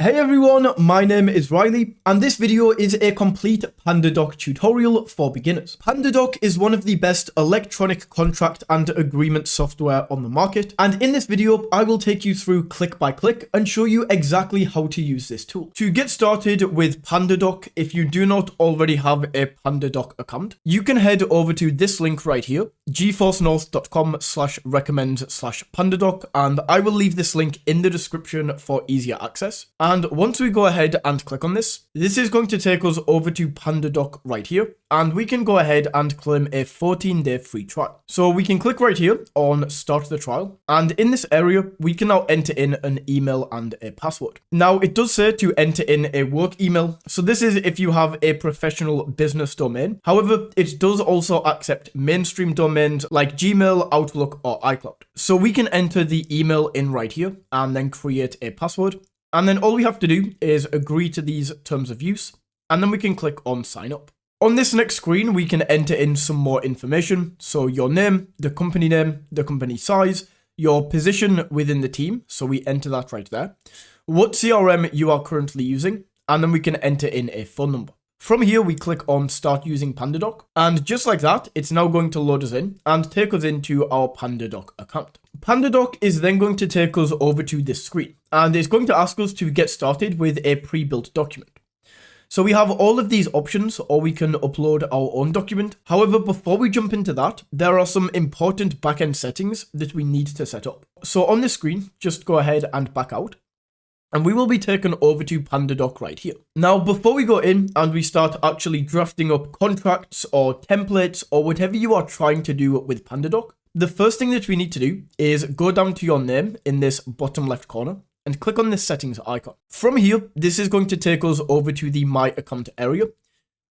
Hey everyone, my name is Riley, and this video is a complete PandaDoc tutorial for beginners. PandaDoc is one of the best electronic contract and agreement software on the market, and in this video, I will take you through click by click and show you exactly how to use this tool. To get started with PandaDoc, if you do not already have a PandaDoc account, you can head over to this link right here, geforcenorth.com/recommend/PandaDoc, and I will leave this link in the description for easier access. And once we go ahead and click on this is going to take us over to PandaDoc right here, and we can go ahead and claim a 14-day free trial. So we can click right here on start the trial, and in this area, we can now enter in an email and a password. Now it does say to enter in a work email. So this is if you have a professional business domain. However, it does also accept mainstream domains like Gmail, Outlook, or iCloud. So we can enter the email in right here and then create a password. And then all we have to do is agree to these terms of use, and then we can click on sign up. On this next screen, we can enter in some more information. So your name, the company size, your position within the team. So we enter that right there. What CRM you are currently using, and then we can enter in a phone number. From here, we click on start using PandaDoc, and just like that, it's now going to load us in and take us into our PandaDoc account. PandaDoc is then going to take us over to this screen, and it's going to ask us to get started with a pre-built document. So we have all of these options, or we can upload our own document. However, before we jump into that, there are some important backend settings that we need to set up. So on this screen, just go ahead and back out, and we will be taken over to PandaDoc right here. Now, before we go in and we start actually drafting up contracts or templates or whatever you are trying to do with PandaDoc, the first thing that we need to do is go down to your name in this bottom left corner and click on this settings icon. From here, this is going to take us over to the My Account area.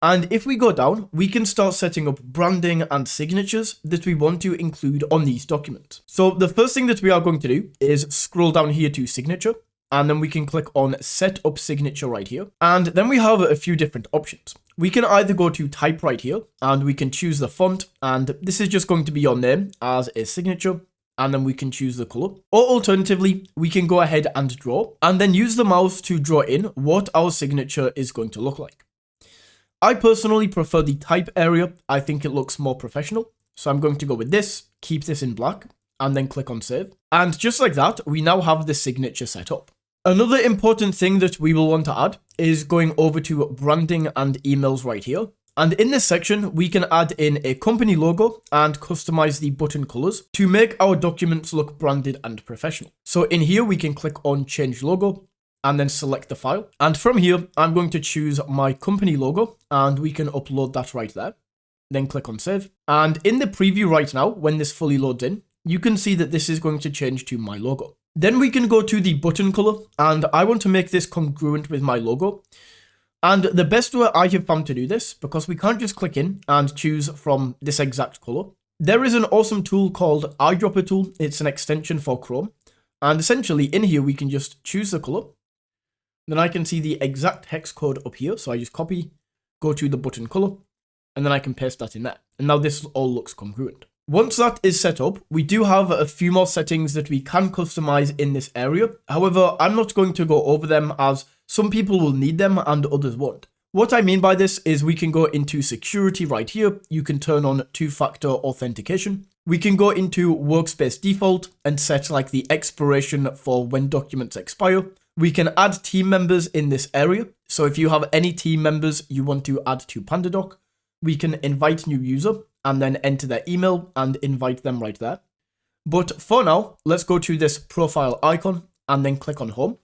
And if we go down, we can start setting up branding and signatures that we want to include on these documents. So the first thing that we are going to do is scroll down here to signature, and then we can click on set up signature right here. And then we have a few different options. We can either go to type right here, and we can choose the font, and this is just going to be your name as a signature, and then we can choose the color. Or alternatively, we can go ahead and draw, and then use the mouse to draw in what our signature is going to look like. I personally prefer the type area. I think it looks more professional. So I'm going to go with this, keep this in black, and then click on save. And just like that, we now have the signature set up. Another important thing that we will want to add is going over to branding and emails right here. And in this section, we can add in a company logo and customize the button colors to make our documents look branded and professional. So in here, we can click on change logo and then select the file. And from here, I'm going to choose my company logo, and we can upload that right there. Then click on save. And in the preview right now, when this fully loads in, you can see that this is going to change to my logo. Then we can go to the button color, and I want to make this congruent with my logo. And the best way I have found to do this, because we can't just click in and choose from this exact color, there is an awesome tool called Eyedropper tool. It's an extension for Chrome. And essentially in here, we can just choose the color. Then I can see the exact hex code up here. So I just copy, go to the button color, and then I can paste that in there. And now this all looks congruent. Once that is set up, we do have a few more settings that we can customize in this area. However, I'm not going to go over them as some people will need them and others won't. What I mean by this is we can go into security right here. You can turn on two-factor authentication. We can go into workspace default and set like the expiration for when documents expire. We can add team members in this area. So if you have any team members you want to add to PandaDoc, we can invite new user and then enter their email and invite them right there. But for now, let's go to this profile icon and then click on home.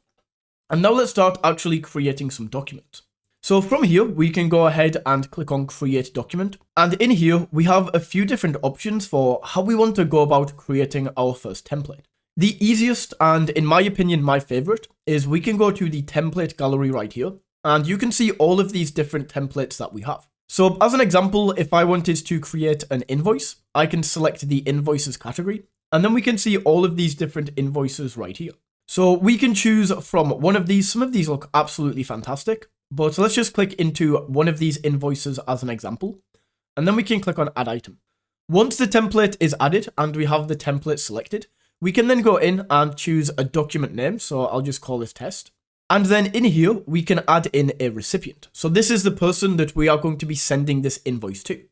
And now let's start actually creating some documents. So from here, we can go ahead and click on create document. And in here, we have a few different options for how we want to go about creating our first template. The easiest, and in my opinion, my favorite, is we can go to the template gallery right here, and you can see all of these different templates that we have. So as an example, if I wanted to create an invoice, I can select the invoices category, and then we can see all of these different invoices right here. So we can choose from one of these. Some of these look absolutely fantastic, but let's just click into one of these invoices as an example, and then we can click on add item. Once the template is added and we have the template selected, we can then go in and choose a document name. So I'll just call this test. And then in here, we can add in a recipient. So this is the person that we are going to be sending this invoice to.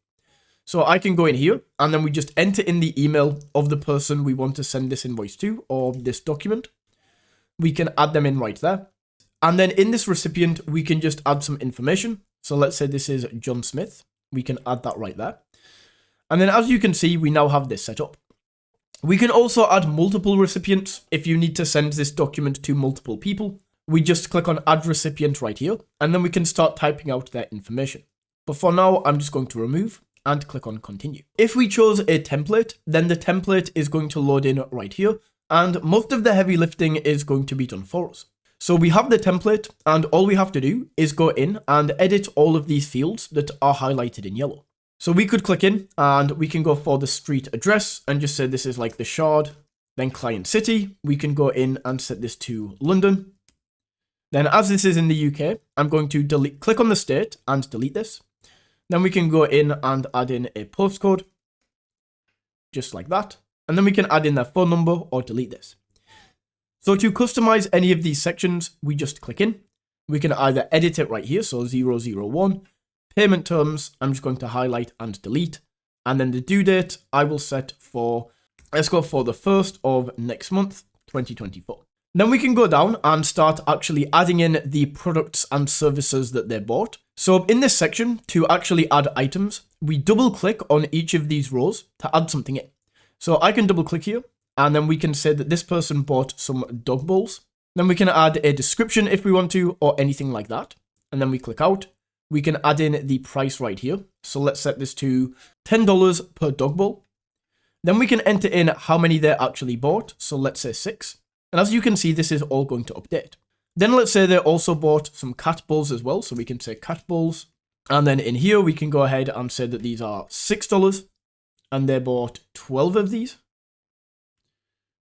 So I can go in here and then we just enter in the email of the person we want to send this invoice to or this document. We can add them in right there. And then in this recipient, we can just add some information. So let's say this is John Smith. We can add that right there. And then as you can see, we now have this set up. We can also add multiple recipients if you need to send this document to multiple people. We just click on add recipient right here, and then we can start typing out their information. But for now, I'm just going to remove and click on continue. If we chose a template, then the template is going to load in right here, and most of the heavy lifting is going to be done for us. So we have the template, and all we have to do is go in and edit all of these fields that are highlighted in yellow. So we could click in and we can go for the street address and just say this is like the Shard, then client city. We can go in and set this to London. Then as this is in the UK, I'm going to click on the state and delete this. Then we can go in and add in a postcode, just like that. And then we can add in their phone number or delete this. So to customize any of these sections, we just click in. We can either edit it right here, so 001. Payment terms, I'm just going to highlight and delete. And then the due date, I will set for, let's go for the 1st of next month, 2024. Then we can go down and start actually adding in the products and services that they bought. So in this section, to actually add items, we double click on each of these rows to add something in. So I can double click here, and then we can say that this person bought some dog bowls. Then we can add a description if we want to, or anything like that. And then we click out. We can add in the price right here. So let's set this to $10 per dog bowl. Then we can enter in how many they actually bought. So let's say 6. And as you can see, this is all going to update. Then let's say they also bought some cat bowls as well. So we can say cat bowls. And then in here, we can go ahead and say that these are $6. And they bought 12 of these.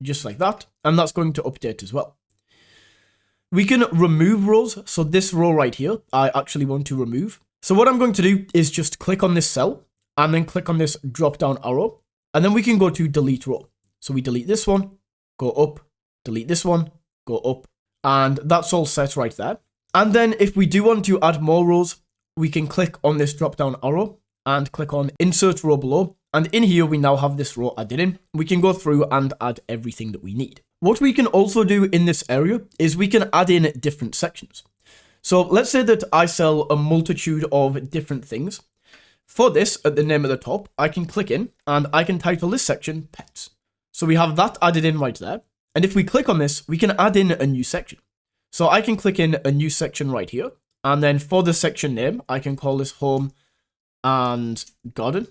Just like that. And that's going to update as well. We can remove rows. So this row right here, I actually want to remove. So what I'm going to do is just click on this cell and then click on this drop down arrow. And then we can go to delete row. So we delete this one, go up, delete this one, go up. And that's all set right there. And then if we do want to add more rows, we can click on this drop down arrow and click on insert row below. And in here, we now have this row added in. We can go through and add everything that we need. What we can also do in this area is we can add in different sections. So let's say that I sell a multitude of different things. For this, at the name at the top, I can click in and I can title this section pets. So we have that added in right there. And if we click on this, we can add in a new section. So I can click in a new section right here. And then for the section name, I can call this home and garden.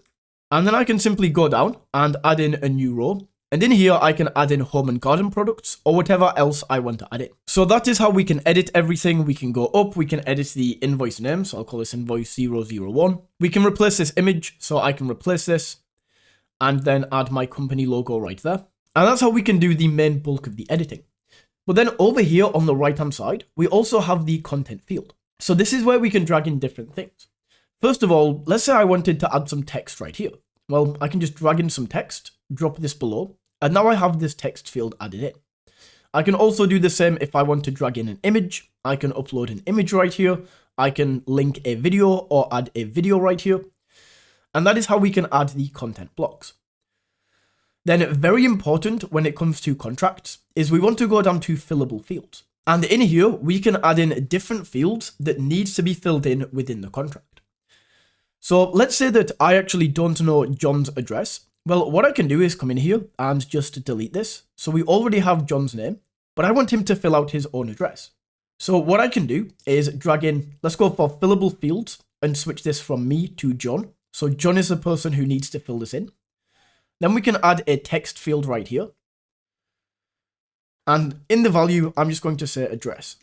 And then I can simply go down and add in a new row. And in here, I can add in home and garden products or whatever else I want to add in. So that is how we can edit everything. We can go up, we can edit the invoice name. So I'll call this invoice 001. We can replace this image. So I can replace this and then add my company logo right there. And that's how we can do the main bulk of the editing. But then over here on the right-hand side, we also have the content field. So this is where we can drag in different things. First of all, let's say I wanted to add some text right here. Well, I can just drag in some text, drop this below, and now I have this text field added in. I can also do the same if I want to drag in an image. I can upload an image right here. I can link a video or add a video right here. And that is how we can add the content blocks. Then very important when it comes to contracts is we want to go down to fillable fields. And in here, we can add in different fields that needs to be filled in within the contract. So let's say that I actually don't know John's address. Well, what I can do is come in here and just delete this. So we already have John's name, but I want him to fill out his own address. So what I can do is drag in, let's go for fillable fields and switch this from me to John. So John is the person who needs to fill this in. Then we can add a text field right here. And in the value, I'm just going to say address.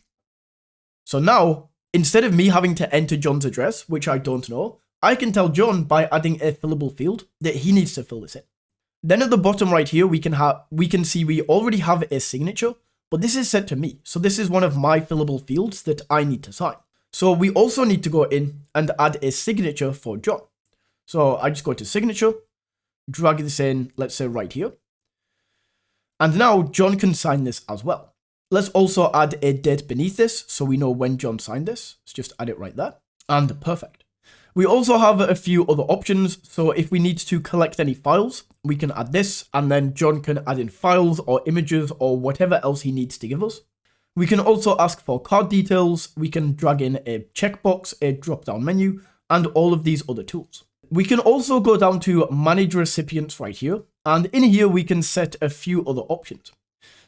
So now, instead of me having to enter John's address, which I don't know, I can tell John by adding a fillable field that he needs to fill this in. Then at the bottom right here, we can see we already have a signature, but this is set to me. So this is one of my fillable fields that I need to sign. So we also need to go in and add a signature for John. So I just go to signature, drag this in, let's say right here. And now John can sign this as well. Let's also add a date beneath this so we know when John signed this. Let's just add it right there. And perfect. We also have a few other options. So if we need to collect any files, we can add this, and then John can add in files or images or whatever else he needs to give us. We can also ask for card details. We can drag in a checkbox, a drop-down menu, and all of these other tools. We can also go down to manage recipients right here. And in here, we can set a few other options.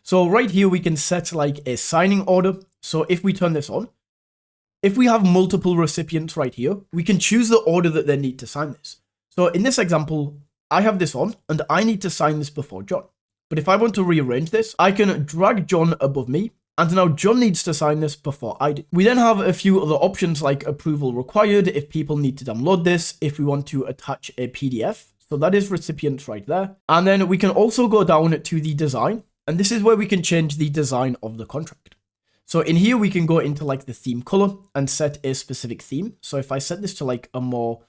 So right here, we can set like a signing order. So if we turn this on, if we have multiple recipients right here, we can choose the order that they need to sign this. So in this example, I have this on and I need to sign this before John. But if I want to rearrange this, I can drag John above me. And now John needs to sign this before I do. We then have a few other options like approval required, if people need to download this, if we want to attach a PDF. So that is recipients right there. And then we can also go down to the design. And this is where we can change the design of the contract. So in here, we can go into like the theme color and set a specific theme. So if I set this to like a more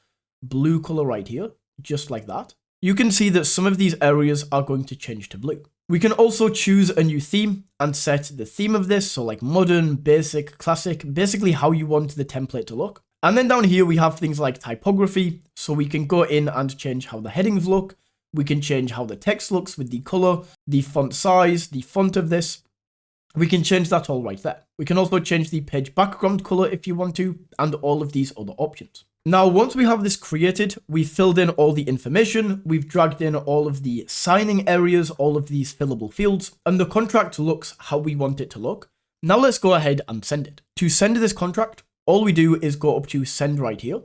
blue color right here, just like that, you can see that some of these areas are going to change to blue. We can also choose a new theme and set the theme of this. So like modern, basic, classic, basically how you want the template to look. And then down here, we have things like typography. So we can go in and change how the headings look. We can change how the text looks with the color, the font size, the font of this. We can change that all right there. We can also change the page background color if you want to, and all of these other options. Now, once we have this created, we've filled in all the information, we've dragged in all of the signing areas, all of these fillable fields, and the contract looks how we want it to look. Now let's go ahead and send it. To send this contract, all we do is go up to send right here,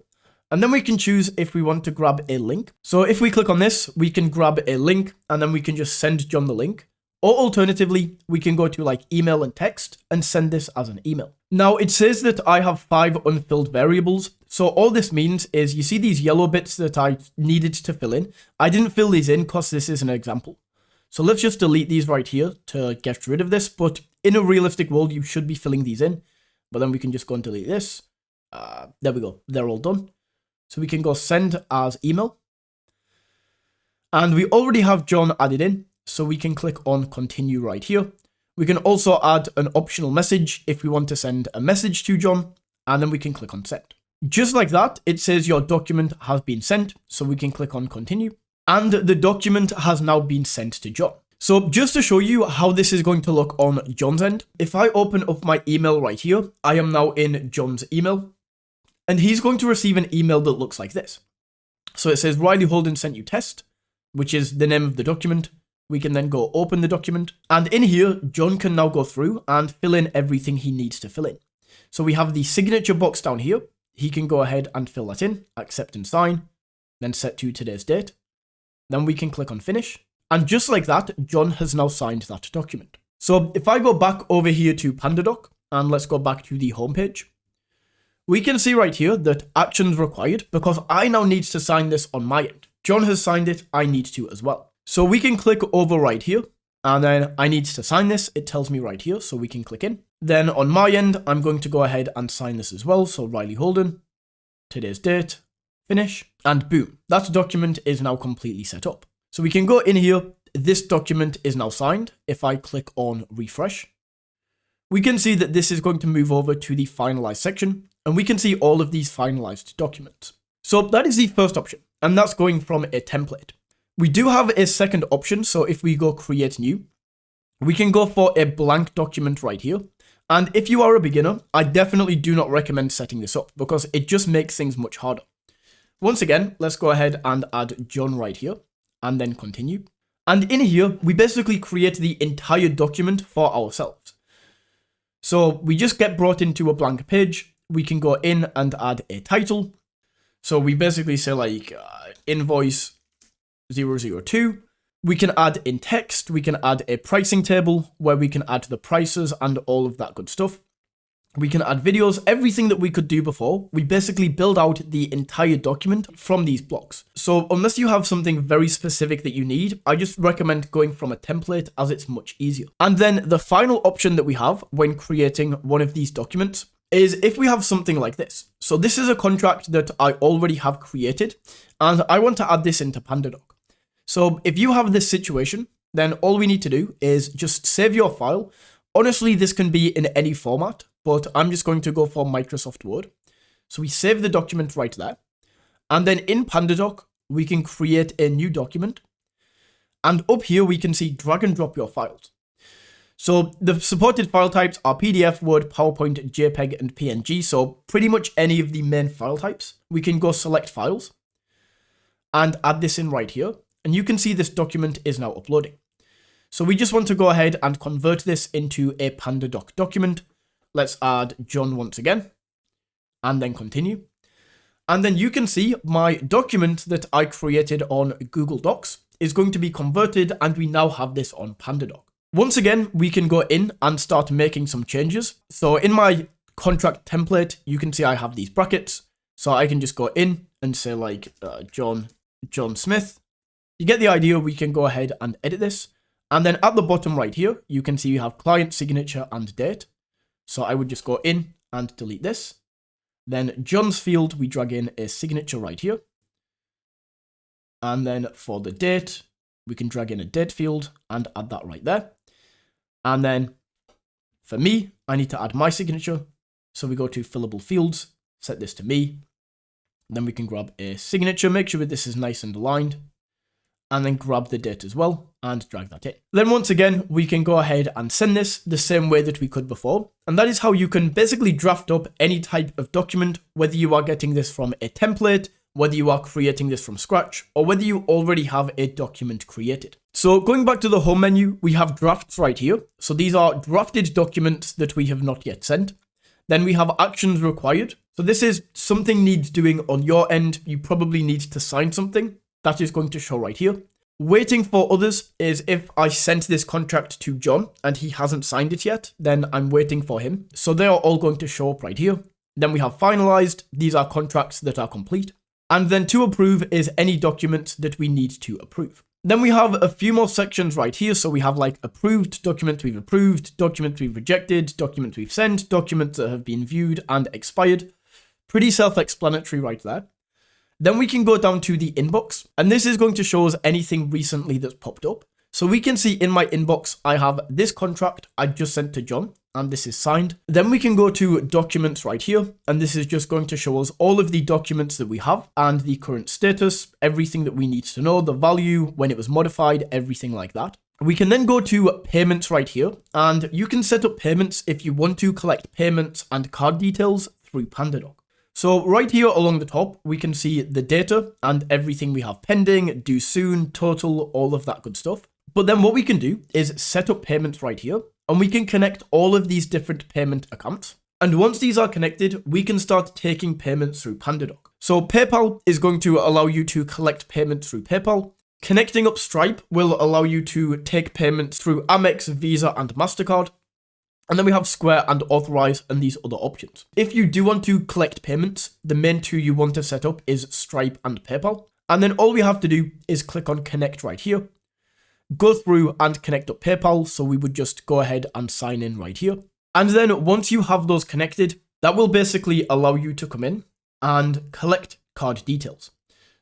and then we can choose if we want to grab a link. So if we click on this, we can grab a link, and then we can just send John the link. Or alternatively, we can go to like email and text and send this as an email. Now it says that I have 5 unfilled variables. So all this means is you see these yellow bits that I needed to fill in. I didn't fill these in because this is an example. So let's just delete these right here to get rid of this. But in a realistic world, you should be filling these in. But then we can just go and delete this. There we go. They're all done. So we can go send as email. And we already have John added in. So we can click on continue right here. We can also add an optional message if we want to send a message to John, and then we can click on send. Just like that, it says your document has been sent, so we can click on continue, and the document has now been sent to John. So just to show you how this is going to look on John's end, if I open up my email right here, I am now in John's email, and he's going to receive an email that looks like this. So it says Riley Holden sent you test, which is the name of the document. We can then go open the document, and in here, John can now go through and fill in everything he needs to fill in. So we have the signature box down here. He can go ahead and fill that in, accept and sign, then set to today's date. Then we can click on finish. And just like that, John has now signed that document. So if I go back over here to PandaDoc, and let's go back to the homepage, we can see right here that actions required because I now need to sign this on my end. John has signed it, I need to as well. So we can click over right here, and then I need to sign this. It tells me right here, so we can click in. Then on my end, I'm going to go ahead and sign this as well. So Riley Holden, today's date, finish, and boom, that document is now completely set up. So we can go in here. This document is now signed. If I click on refresh, we can see that this is going to move over to the finalized section, and we can see all of these finalized documents. So that is the first option, and that's going from a template. We do have a second option, so if we go create new, we can go for a blank document right here. And if you are a beginner, I definitely do not recommend setting this up because it just makes things much harder. Once again, let's go ahead and add John right here and then continue. And in here, we basically create the entire document for ourselves. So we just get brought into a blank page. We can go in and add a title. So we basically say like invoice 002. We can add in text, we can add a pricing table where we can add the prices and all of that good stuff. We can add videos, everything that we could do before. We basically build out the entire document from these blocks. So unless you have something very specific that you need, I just recommend going from a template as it's much easier. And then the final option that we have when creating one of these documents is if we have something like this. So this is a contract that I already have created and I want to add this into PandaDoc. So if you have this situation, then all we need to do is just save your file, Honestly, this can be in any format, but I'm just going to go for Microsoft Word. So we save the document right there. And then in PandaDoc, we can create a new document. And up here, we can see drag and drop your files. So the supported file types are PDF, Word, PowerPoint, JPEG, and PNG. So pretty much any of the main file types. We can go select files and add this in right here. And you can see this document is now uploading. So we just want to go ahead and convert this into a PandaDoc document. Let's add John once again, and then continue. And then you can see my document that I created on Google Docs is going to be converted, and we now have this on PandaDoc. Once again, we can go in and start making some changes. So in my contract template, you can see I have these brackets. So I can just go in and say like John Smith. You get the idea. We can go ahead and edit this. And then at the bottom right here, you can see you have client signature and date. So I would just go in and delete this. Then John's field, we drag in a signature right here. And then for the date, we can drag in a date field and add that right there. And then for me, I need to add my signature. So we go to fillable fields, set this to me. Then we can grab a signature, make sure that this is nice and aligned. And then grab the date as well and drag that in. Then once again, we can go ahead and send this the same way that we could before. And that is how you can basically draft up any type of document, whether you are getting this from a template, whether you are creating this from scratch, or whether you already have a document created. So going back to the home menu, we have drafts right here. So these are drafted documents that we have not yet sent. Then we have actions required. So this is something needs doing on your end. You probably need to sign something. That is going to show right here. Waiting for others is if I sent this contract to John and he hasn't signed it yet, then I'm waiting for him. So they are all going to show up right here. Then we have finalized. These are contracts that are complete. And then to approve is any document that we need to approve. Then we have a few more sections right here. So we have like approved, document we've approved, document we've rejected, document we've sent, documents that have been viewed and expired. Pretty self-explanatory right there. Then we can go down to the inbox, and this is going to show us anything recently that's popped up. So we can see in my inbox, I have this contract I just sent to John, and this is signed. Then we can go to documents right here, and this is just going to show us all of the documents that we have and the current status, everything that we need to know, the value, when it was modified, everything like that. We can then go to payments right here, and you can set up payments if you want to collect payments and card details through PandaDoc. So right here along the top, we can see the data and everything we have pending, due soon, total, all of that good stuff. But then what we can do is set up payments right here, and we can connect all of these different payment accounts. And once these are connected, we can start taking payments through PandaDoc. So PayPal is going to allow you to collect payments through PayPal. Connecting up Stripe will allow you to take payments through Amex, Visa, and MasterCard. And then we have Square and Authorize and these other options. If you do want to collect payments, the main two you want to set up is Stripe and PayPal. And then all we have to do is click on connect right here, go through and connect up PayPal. So we would just go ahead and sign in right here. And then once you have those connected, that will basically allow you to come in and collect card details.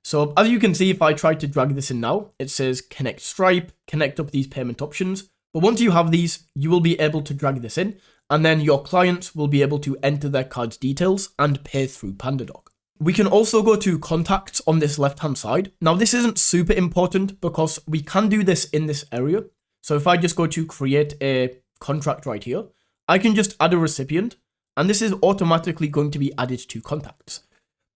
So as you can see, if I try to drag this in now, it says connect Stripe, connect up these payment options. But once you have these, you will be able to drag this in, and then your clients will be able to enter their card's details and pay through PandaDoc. We can also go to contacts on this left-hand side. Now, this isn't super important because we can do this in this area. So if I just go to create a contract right here, I can just add a recipient, and this is automatically going to be added to contacts.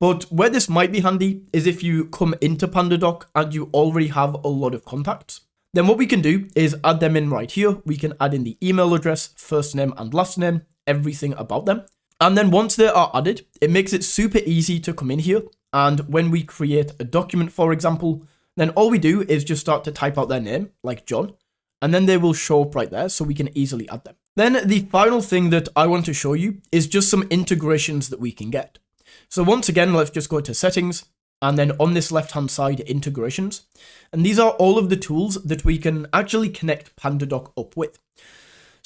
But where this might be handy is if you come into PandaDoc and you already have a lot of contacts. Then what we can do is add them in right here. We can add in the email address, first name and last name, everything about them. And then once they are added, it makes it super easy to come in here. And when we create a document, for example, then all we do is just start to type out their name, like John, and then they will show up right there so we can easily add them. Then the final thing that I want to show you is just some integrations that we can get. So once again, let's just go to settings. And then on this left-hand side, integrations. And these are all of the tools that we can actually connect PandaDoc up with.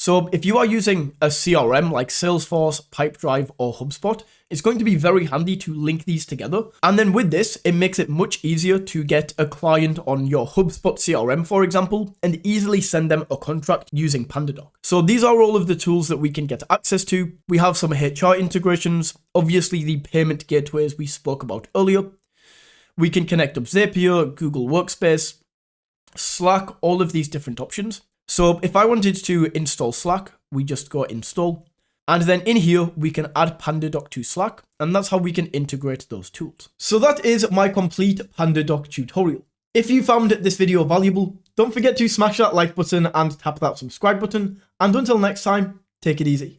So if you are using a CRM like Salesforce, Pipedrive, or HubSpot, it's going to be very handy to link these together. And then with this, it makes it much easier to get a client on your HubSpot CRM, for example, and easily send them a contract using PandaDoc. So these are all of the tools that we can get access to. We have some HR integrations, obviously the payment gateways we spoke about earlier. We can connect up Zapier, Google Workspace, Slack, all of these different options. So if I wanted to install Slack, we just go install. And then in here, we can add PandaDoc to Slack, and that's how we can integrate those tools. So that is my complete PandaDoc tutorial. If you found this video valuable, don't forget to smash that like button and tap that subscribe button. And until next time, take it easy.